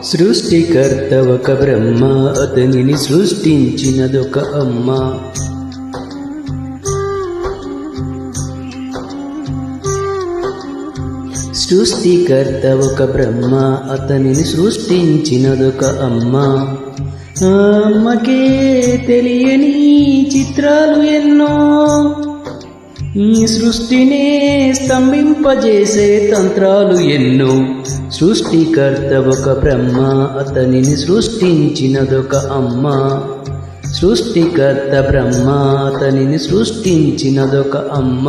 సృష్టికర్త ఒక బ్రహ్మ, అతనిని సృష్టించినదొక అమ్మ. సృష్టికర్త ఒక బ్రహ్మ, అతనిని సృష్టించినదొక అమ్మ. ఆ అమ్మకే తెలియని చిత్రాలు ఎన్నో, ఈ సృష్టినే స్తంభింపజేసే తంత్రాలు ఎన్నో. సృష్టికర్త ఒక బ్రహ్మ, అతనిని సృష్టించినదొక అమ్మ. సృష్టికర్త బ్రహ్మ, అతనిని సృష్టించినదొక అమ్మ.